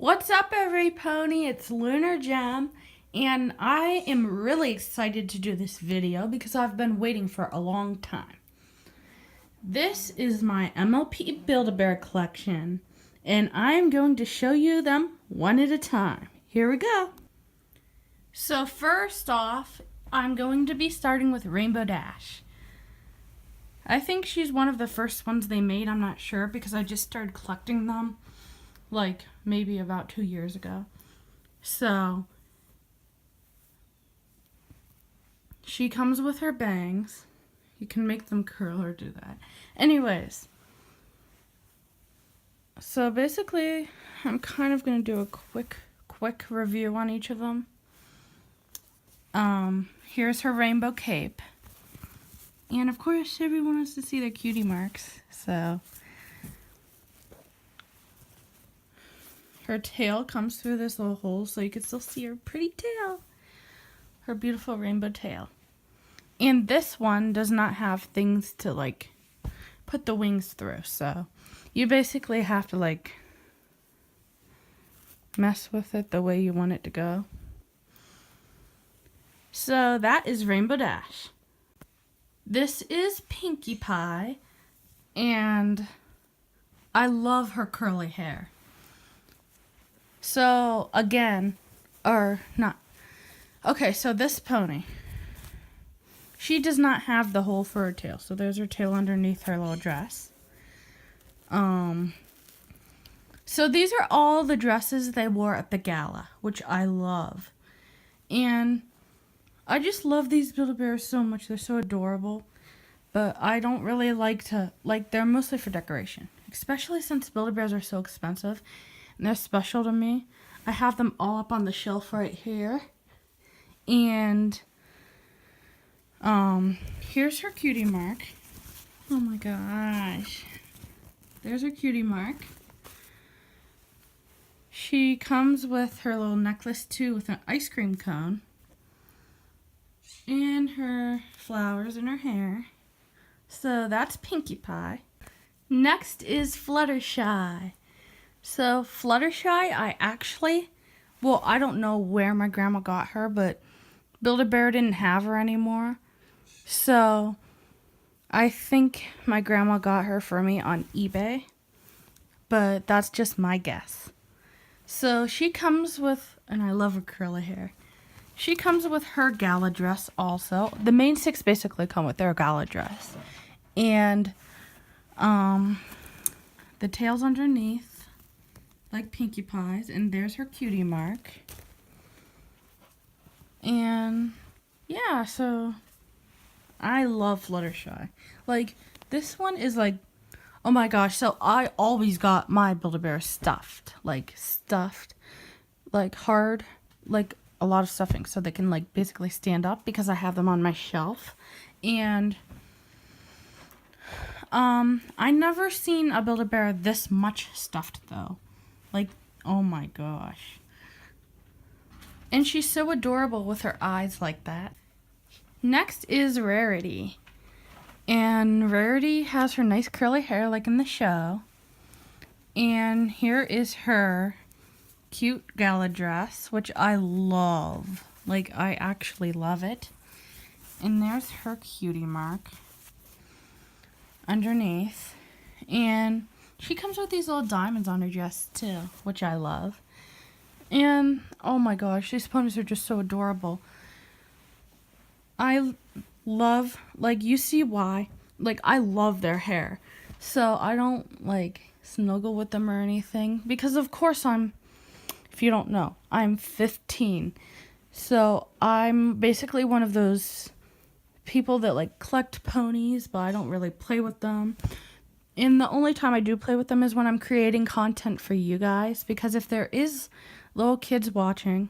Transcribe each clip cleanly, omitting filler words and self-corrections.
What's up, every pony? It's Lunar Gem, and I am really excited to do this video because I've been waiting for a long time. This is my MLP Build-A-Bear collection, and I'm going to show you them one at a time. Here we go. So first off, I'm going to be starting with Rainbow Dash. I think she's one of the first ones they made. I'm not sure because I just started collecting them like maybe about 2 years ago. So she comes with her bangs. You can make them curl or do that. Anyways, so basically I'm kind of going to do a quick review on each of them. Here's her rainbow cape. And of course everyone wants to see their cutie marks. So her tail comes through this little hole so you can still see her pretty tail. Her beautiful rainbow tail. And this one does not have things to like put the wings through. So you basically have to like mess with it the way you want it to go. So that is Rainbow Dash. This is Pinkie Pie. And I love her curly hair. So, again, or not. Okay, so this pony, she does not have the hole for her tail. So there's her tail underneath her little dress. So these are all the dresses they wore at the gala, which I love. And I just love these Build-A-Bears so much. They're so adorable. But I don't really like to, they're mostly for decoration. Especially since Build-A-Bears are so expensive. And they're special to me. I have them all up on the shelf right here. And here's her cutie mark. Oh my gosh. There's her cutie mark. She comes with her little necklace too with an ice cream cone. And her flowers in her hair. So that's Pinkie Pie. Next is Fluttershy. So Fluttershy, I don't know where my grandma got her, but Build-A-Bear didn't have her anymore. So I think my grandma got her for me on eBay, but that's just my guess. So she comes with, and I love her curly hair. She comes with her gala dress also. The main six basically come with their gala dress. And the tail's underneath. Like Pinkie Pie's, and there's her cutie mark. And yeah, so I love Fluttershy. Like, this one is like, oh my gosh, so I always got my Build-A-Bear stuffed, like hard, like a lot of stuffing so they can like basically stand up because I have them on my shelf. And I never seen a Build-A-Bear this much stuffed though. Like, oh my gosh. And she's so adorable with her eyes like that. Next is Rarity. And Rarity has her nice curly hair like in the show. And here is her cute gala dress, which I love. Like, I actually love it. And there's her cutie mark underneath. And she comes with these little diamonds on her dress too, which I love. And oh my gosh, these ponies are just so adorable. I love, like, you see why. Like, I love their hair. So I don't like snuggle with them or anything because of course if you don't know, I'm 15. So I'm basically one of those people that like collect ponies, but I don't really play with them. And the only time I do play with them is when I'm creating content for you guys. Because if there is little kids watching,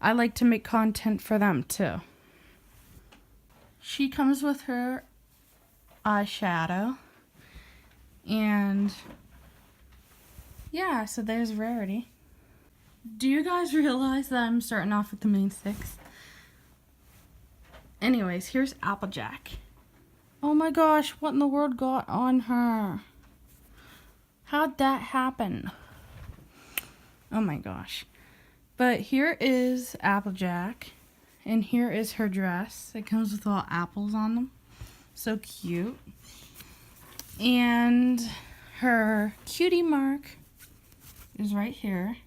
I like to make content for them too. She comes with her eyeshadow. And yeah, so there's Rarity. Do you guys realize that I'm starting off with the main six? Anyways, here's Applejack. Oh my gosh, what in the world got on her? How'd that happen? Oh my gosh. But here is Applejack. And here is her dress. It comes with all apples on them. So cute. And her cutie mark is right here.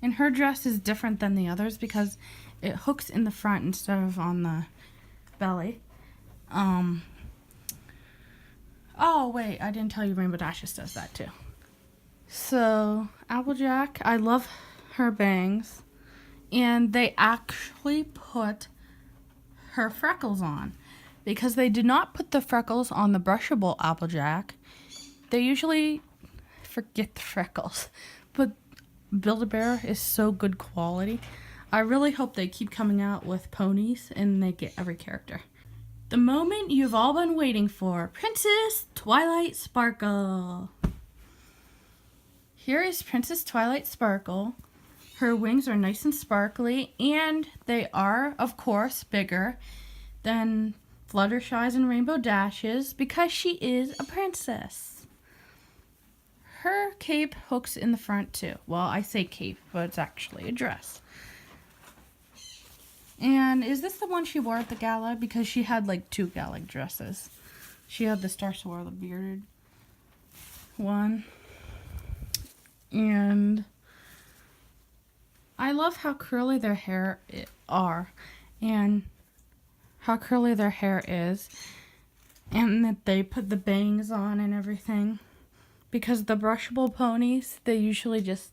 And her dress is different than the others because it hooks in the front instead of on the belly. Oh, wait, I didn't tell you Rainbow Dashes does that too. So, Applejack, I love her bangs. And they actually put her freckles on. Because they did not put the freckles on the brushable Applejack. They usually forget the freckles. But Build-A-Bear is so good quality. I really hope they keep coming out with ponies and they get every character. The moment you've all been waiting for. Princess Twilight Sparkle. Here is Princess Twilight Sparkle. Her wings are nice and sparkly, and they are, of course, bigger than Fluttershy's and Rainbow Dash's because she is a princess. Her cape hooks in the front too. Well, I say cape, but it's actually a dress. And is this the one she wore at the gala? Because she had like 2 gala dresses. She had the Star Swirl, the bearded one. And I love how curly their hair are. And how curly their hair is. And that they put the bangs on and everything. Because the brushable ponies, they usually just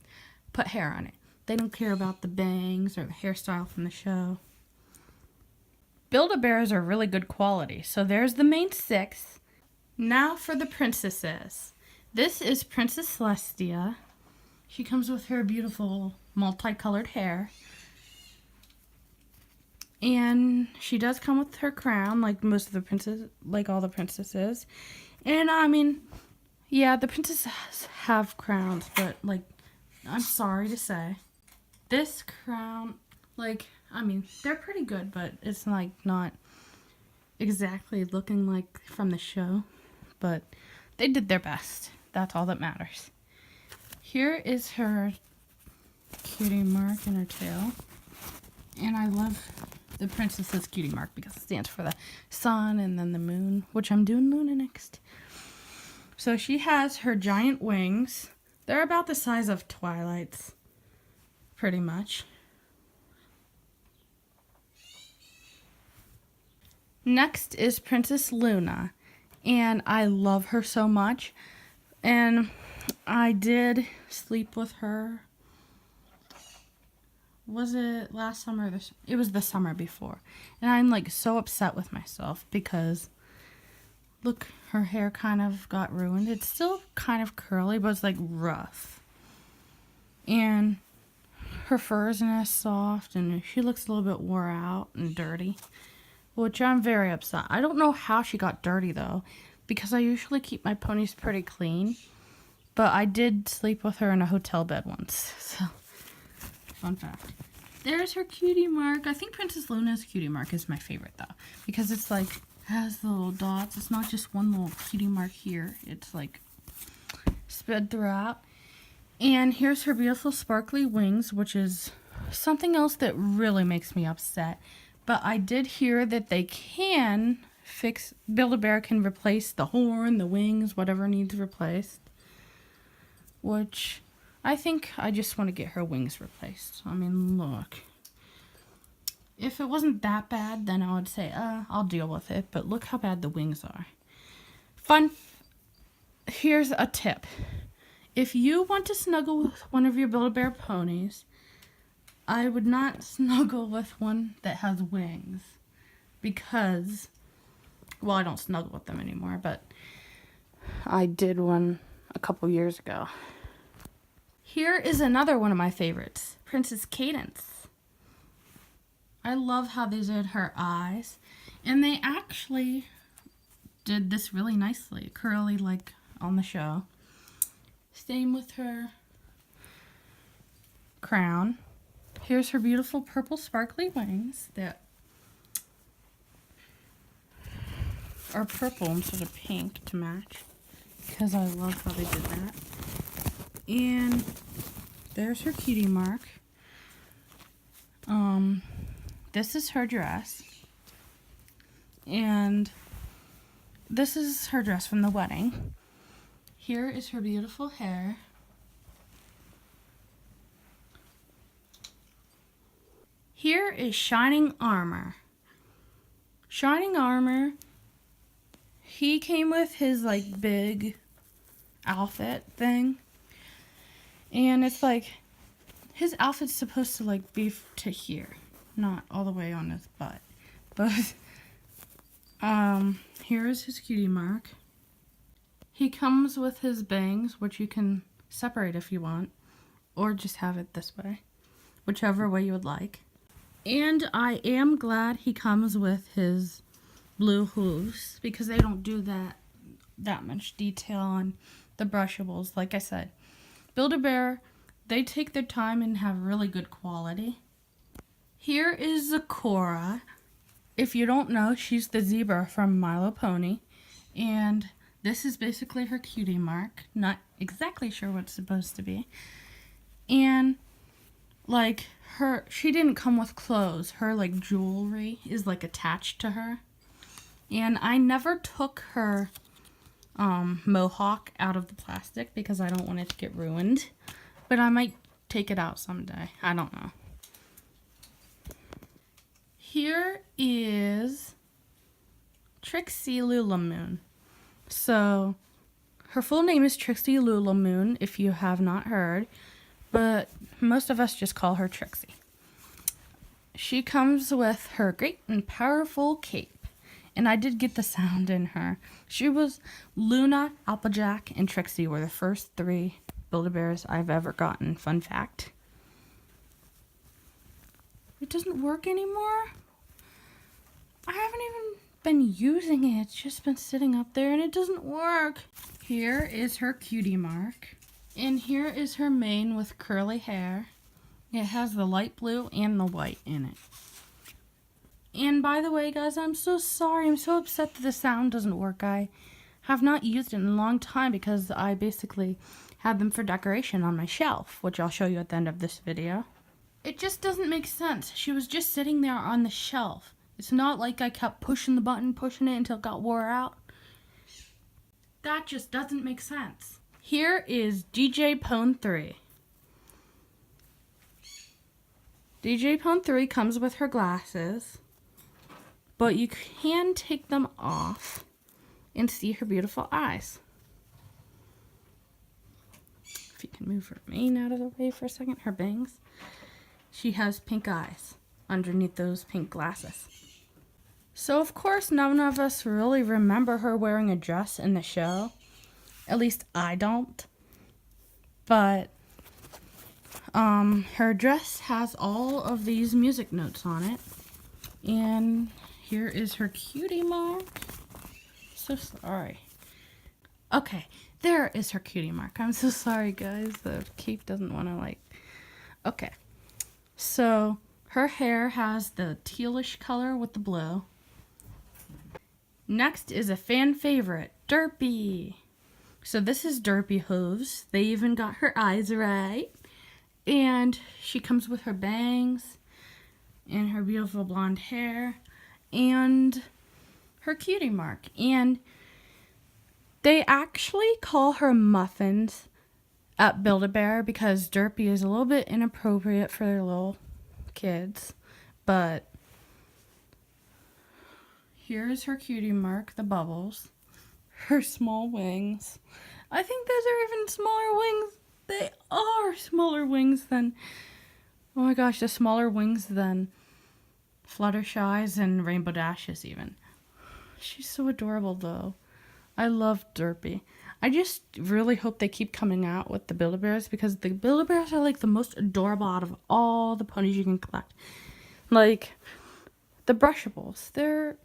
put hair on it. They don't care about the bangs or the hairstyle from the show. Build-A-Bears are really good quality. So there's the main 6. Now for the princesses. This is Princess Celestia. She comes with her beautiful multicolored hair. And she does come with her crown like most of the princesses, like all the princesses. And I mean, yeah, the princesses have crowns, but like, I'm sorry to say, this crown, like, I mean, they're pretty good, but it's like not exactly looking like from the show. But they did their best. That's all that matters. Here is her cutie mark in her tail. And I love the princess's cutie mark because it stands for the sun and then the moon, which I'm doing Luna next. So she has her giant wings. They're about the size of Twilight's, pretty much. Next is Princess Luna, and I love her so much. And I did sleep with her. Was it last summer? Or it was the summer before. And I'm like so upset with myself because look, her hair kind of got ruined. It's still kind of curly, but it's like rough. And her fur isn't as soft, and she looks a little bit wore out and dirty, which I'm very upset. I don't know how she got dirty though, because I usually keep my ponies pretty clean. But I did sleep with her in a hotel bed once, so fun fact. There's her cutie mark. I think Princess Luna's cutie mark is my favorite though, because it's like has the little dots. It's not just one little cutie mark here. It's like spread throughout. And here's her beautiful sparkly wings, which is something else that really makes me upset. But I did hear that they can fix, Build-A-Bear can replace the horn, the wings, whatever needs replaced. Which I think I just want to get her wings replaced. I mean, look. If it wasn't that bad, then I would say, I'll deal with it. But look how bad the wings are. Here's a tip. If you want to snuggle with one of your Build-A-Bear ponies, I would not snuggle with one that has wings. Because, well, I don't snuggle with them anymore, but I did one a couple years ago. Here is another one of my favorites, Princess Cadence. I love how they did her eyes, and they actually did this really nicely, curly like on the show. Same with her crown. Here's her beautiful purple sparkly wings that are purple instead of pink to match, because I love how they did that. And there's her cutie mark. This is her dress. And this is her dress from the wedding. Here is her beautiful hair. Here is Shining Armor. Shining Armor, he came with his like big outfit thing. And it's like, his outfit's supposed to like be to here, not all the way on his butt. But, here is his cutie mark. He comes with his bangs, which you can separate if you want, or just have it this way, whichever way you would like. And I am glad he comes with his blue hooves, because they don't do that much detail on the brushables. Like I said, Build-A-Bear, they take their time and have really good quality. Here is Zecora. If you don't know, she's the zebra from My Little Pony. And this is basically her cutie mark. Not exactly sure what it's supposed to be. And like she didn't come with clothes. Her like jewelry is like attached to her. And I never took her mohawk out of the plastic because I don't want it to get ruined. But I might take it out someday. I don't know. Here is Trixie Lulamoon. So, her full name is Trixie Lulamoon, if you have not heard, but most of us just call her Trixie. She comes with her great and powerful cape, and I did get the sound in her. She was Luna, Applejack, and Trixie were the first 3 Build-A-Bears I've ever gotten. Fun fact. It doesn't work anymore? I haven't even been using it. It's just been sitting up there and it doesn't work. Here is her cutie mark. And here is her mane with curly hair. It has the light blue and the white in it. And by the way, guys, I'm so sorry. I'm so upset that the sound doesn't work. I have not used it in a long time because I basically had them for decoration on my shelf, which I'll show you at the end of this video. It just doesn't make sense. She was just sitting there on the shelf. It's not like I kept pushing the button, pushing it until it got wore out. That just doesn't make sense. Here is DJ Pone 3. DJ Pone 3 comes with her glasses, but you can take them off and see her beautiful eyes. If you can move her mane out of the way for a second, her bangs. She has pink eyes underneath those pink glasses. So, of course, none of us really remember her wearing a dress in the show. At least I don't. But, her dress has all of these music notes on it. And here is her cutie mark. So sorry. Okay, there is her cutie mark. I'm so sorry, guys. The cape doesn't want to, Okay. So, her hair has the tealish color with the blue. Next is a fan favorite, Derpy. So this is Derpy hooves. They even got her eyes right. And she comes with her bangs and her beautiful blonde hair and her cutie mark. And they actually call her Muffins at Build-A-Bear because Derpy is a little bit inappropriate for their little kids. But here's her cutie mark, the bubbles. Her small wings. I think those are even smaller wings. They are smaller wings than, oh my gosh, the smaller wings than Fluttershy's and Rainbow Dash's even. She's so adorable though. I love Derpy. I just really hope they keep coming out with the Build-A-Bears because the Build-A-Bears are like the most adorable out of all the ponies you can collect. Like, the brushables, they're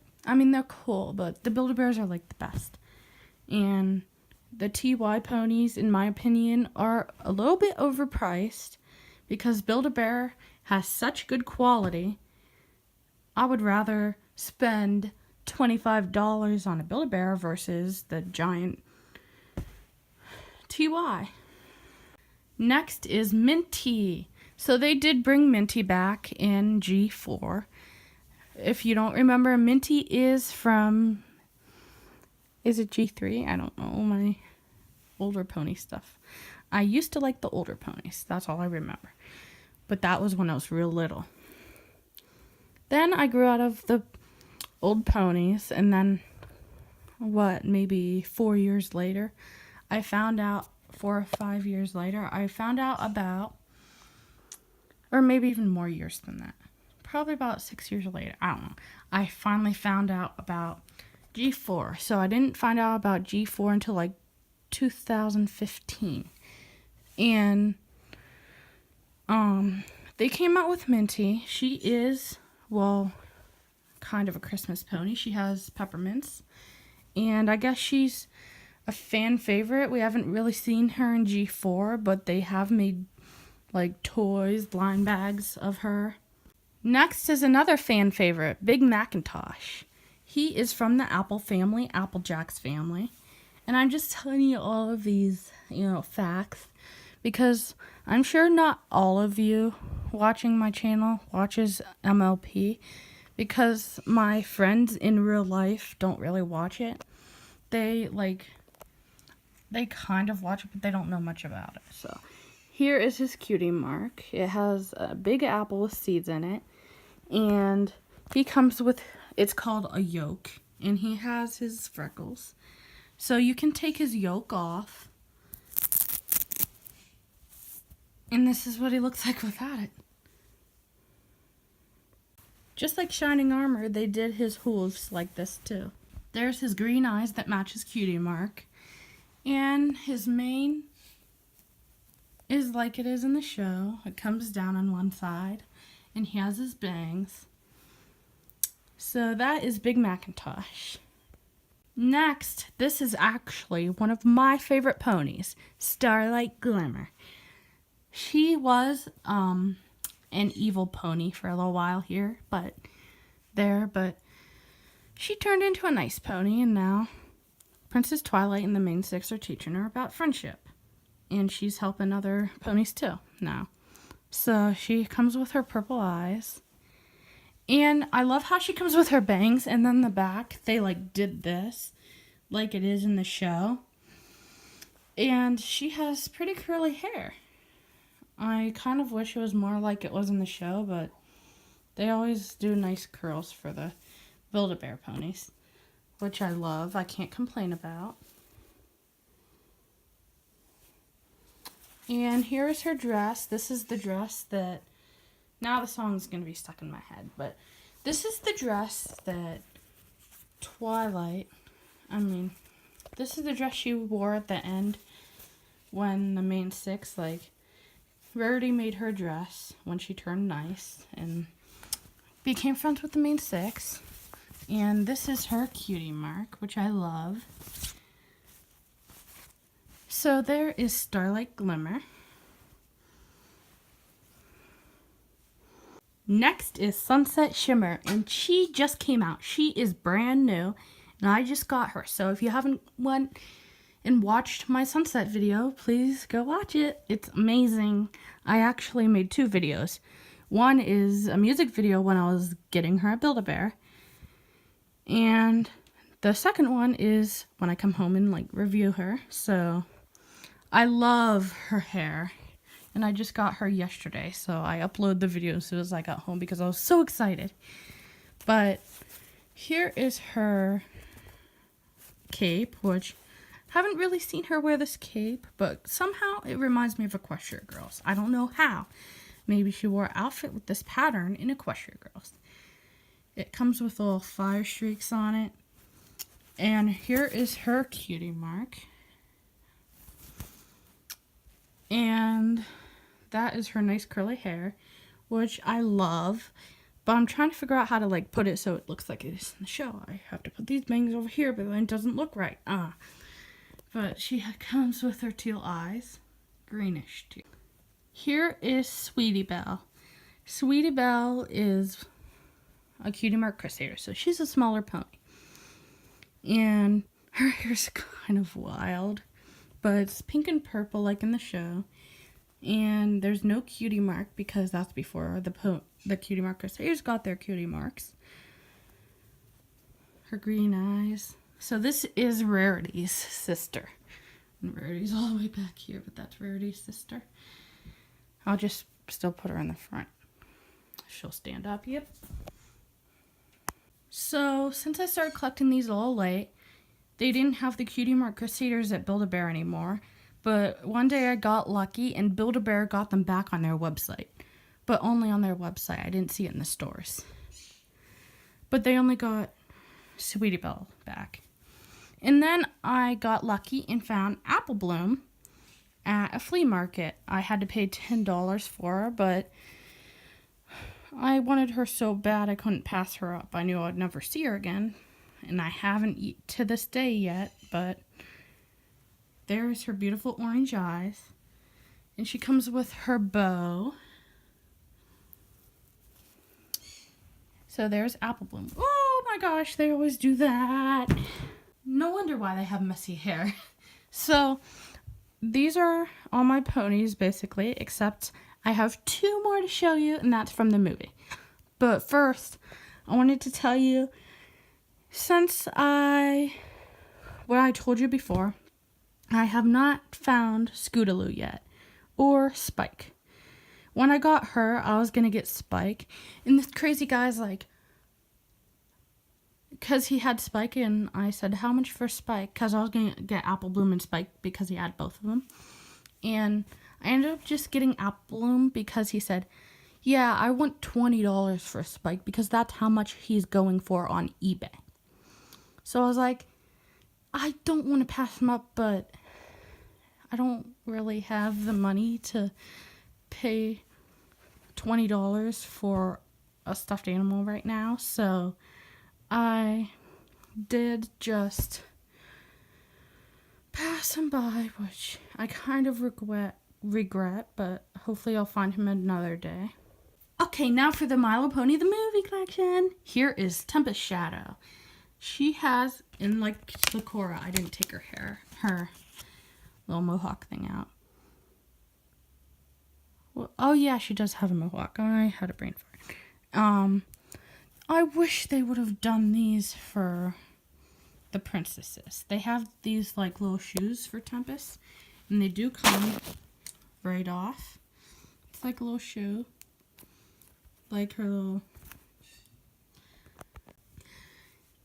cool, but the Build-A-Bears are like the best. And the TY ponies, in my opinion, are a little bit overpriced because Build-A-Bear has such good quality. I would rather spend $25 on a Build-A-Bear versus the giant TY. Next is Minty. So they did bring Minty back in G4. If you don't remember, Minty is from, is it G3? I don't know, my older pony stuff. I used to like the older ponies. That's all I remember. But that was when I was real little. Then I grew out of the old ponies, and then, maybe 4 years later, I found out, 4 or 5 years later, I found out about, or maybe even more years than that, probably about 6 years later, I don't know, I finally found out about G4. So I didn't find out about G4 until like 2015. And they came out with Minty. She is, kind of a Christmas pony. She has peppermints, and I guess she's a fan favorite. We haven't really seen her in G4, but they have made like toys, blind bags of her. Next is another fan favorite, Big Macintosh. He is from the Apple family, Applejack's family. And I'm just telling you all of these, facts, because I'm sure not all of you watching my channel watches MLP, because my friends in real life don't really watch it. They kind of watch it, but they don't know much about it. So here is his cutie mark. It has a big apple with seeds in it, and he comes with, it's called a yoke, and he has his freckles. So you can take his yoke off, and this is what he looks like without it. Just like Shining Armor, they did his hooves like this too. There's his green eyes that match his cutie mark. And his mane is like it is in the show. It comes down on one side, and he has his bangs. So that is Big Macintosh. Next, this is actually one of my favorite ponies, Starlight Glimmer. She was an evil pony for a little while here, but she turned into a nice pony, and now Princess Twilight and the main six are teaching her about friendship. And she's helping other ponies too now. So she comes with her purple eyes. And I love how she comes with her bangs, and then the back, they did this like it is in the show. And she has pretty curly hair. I kind of wish it was more like it was in the show, but they always do nice curls for the Build-A-Bear ponies, which I love. I can't complain about. And here is her dress. This is the dress that, now the song's going to be stuck in my head, but this is the dress that this is the dress she wore at the end when the main six, Rarity made her dress when she turned nice and became friends with the main six. And this is her cutie mark, which I love. So there is Starlight Glimmer. Next is Sunset Shimmer, and she just came out. She is brand new, and I just got her. So if you haven't went and watched my Sunset video, please go watch it. It's amazing. I actually made 2 videos. One is a music video when I was getting her a Build-A-Bear. And the second one is when I come home and review her. So I love her hair. And I just got her yesterday, so I uploaded the video as soon as I got home because I was so excited. But here is her cape, which I haven't really seen her wear this cape, but somehow it reminds me of Equestria Girls. I don't know how. Maybe she wore an outfit with this pattern in Equestria Girls. It comes with little fire streaks on it. And here is her cutie mark. And that is her nice curly hair, which I love. But I'm trying to figure out how to put it so it looks like it is in the show. I have to put these bangs over here, but then it doesn't look right. But she comes with her teal eyes. Greenish teal. Here is Sweetie Belle. Sweetie Belle is a cutie mark Crusader, so she's a smaller pony. And her hair's kind of wild, but it's pink and purple like in the show. And there's no cutie mark because that's before the cutie mark Crusaders got their cutie marks. Her green eyes. So this is Rarity's sister. And Rarity's all the way back here, but that's Rarity's sister. I'll just still put her in the front. She'll stand up, yep. So since I started collecting these a little late, they didn't have the cutie mark Crusaders at Build-A-Bear anymore. But one day I got lucky and Build-A-Bear got them back on their website. But only on their website. I didn't see it in the stores. But they only got Sweetie Belle back. And then I got lucky and found Apple Bloom at a flea market. I had to pay $10 for her, but I wanted her so bad I couldn't pass her up. I knew I'd never see her again. And I haven't to this day yet, but there's her beautiful orange eyes. And she comes with her bow. So there's Apple Bloom. Oh my gosh, they always do that. No wonder why they have messy hair. So these are all my ponies basically, except I have 2 more to show you, and that's from the movie. But first, I wanted to tell you, since what I told you before, I have not found Scootaloo yet, or Spike. When I got her, I was going to get Spike, and this crazy guy's like, because he had Spike, and I said, how much for Spike? Because I was going to get Apple Bloom and Spike because he had both of them. And I ended up just getting Apple Bloom because he said, yeah, I want $20 for Spike because that's how much he's going for on eBay. So I was like, I don't want to pass him up, but I don't really have the money to pay $20 for a stuffed animal right now. So I did just pass him by, which I kind of regret, but hopefully I'll find him another day. Okay, now for the My Little Pony the movie collection. Here is Tempest Shadow. She has, in like Sakura, I didn't take her little mohawk thing out. Well, oh yeah, she does have a mohawk. I had a brain fart. I wish they would have done these for the princesses. They have these like little shoes for Tempest, and they do come right off. It's like a little shoe, like her little.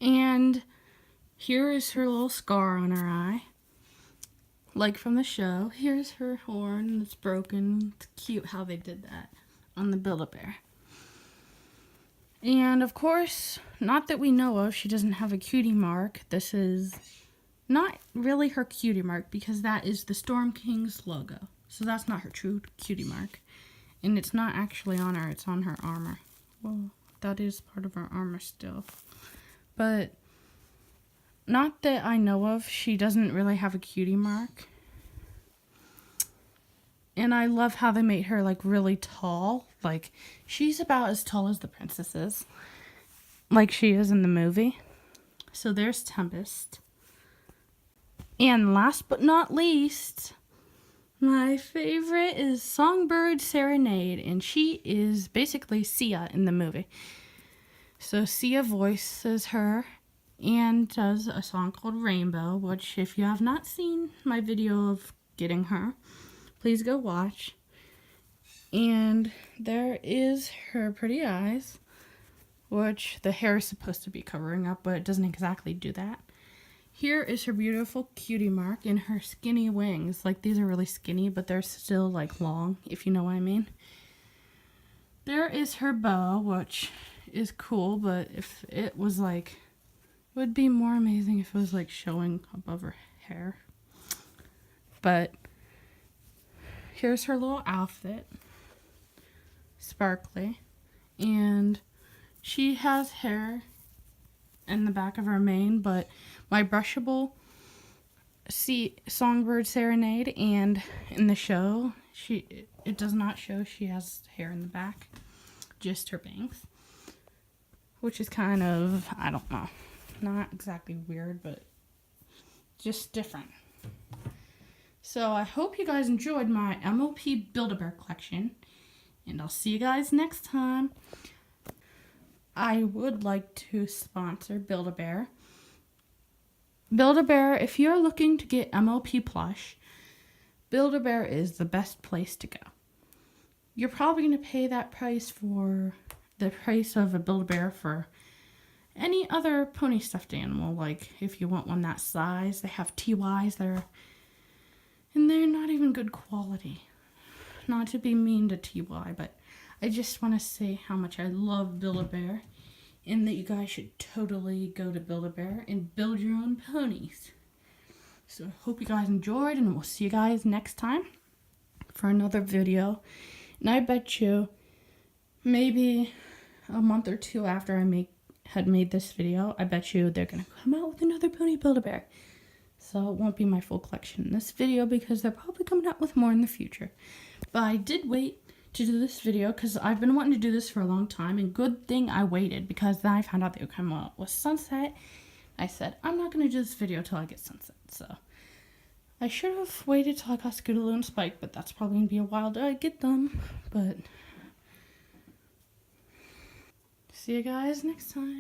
And here is her little scar on her eye, like from the show. Here's her horn that's broken. It's cute how they did that on the Build-A-Bear. And of course, not that we know of, she doesn't have a cutie mark. This is not really her cutie mark because that is the Storm King's logo. So that's not her true cutie mark. And it's not actually on her, it's on her armor. Well, that is part of her armor still. But not that I know of, she doesn't really have a cutie mark. And I love how they made her like really tall. Like she's about as tall as the princesses, like she is in the movie. So there's Tempest. And last but not least, my favorite is Songbird Serenade, and she is basically Sia in the movie. So Sia voices her and does a song called Rainbow, which if you have not seen my video of getting her, please go watch. And there is her pretty eyes, which the hair is supposed to be covering up, but it doesn't exactly do that. Here is her beautiful cutie mark and her skinny wings. Like these are really skinny, but they're still like long, if you know what I mean. There is her bow, which is cool, but if it was like, it would be more amazing if it was like showing above her hair. But here's her little outfit, sparkly, and she has hair in the back of her mane, but my brushable Songbird Serenade and in the show, it does not show she has hair in the back, just her bangs, which is kind of, I don't know, not exactly weird, but just different. So I hope you guys enjoyed my MOP Build-A-Bear collection, and I'll see you guys next time. I would like to sponsor Build-A-Bear. Build-A-Bear, if you're looking to get MOP plush, Build-A-Bear is the best place to go. You're probably going to pay that price for the price of a Build-A-Bear for any other pony stuffed animal. Like if you want one that size, they have TYs there, and they're not even good quality. Not to be mean to TY, but I just want to say how much I love Build-A-Bear, and that you guys should totally go to Build-A-Bear and build your own ponies. So I hope you guys enjoyed, and we'll see you guys next time for another video. And I bet you maybe a month or two after I had made this video, I bet you they're going to come out with another pony Build-A-Bear. So it won't be my full collection in this video because they're probably coming out with more in the future. But I did wait to do this video because I've been wanting to do this for a long time, and good thing I waited because then I found out they would come out with Sunset. I said, I'm not going to do this video till I get Sunset. So I should have waited till I got Scootaloo and Spike, but that's probably going to be a while till I get them. But see you guys next time.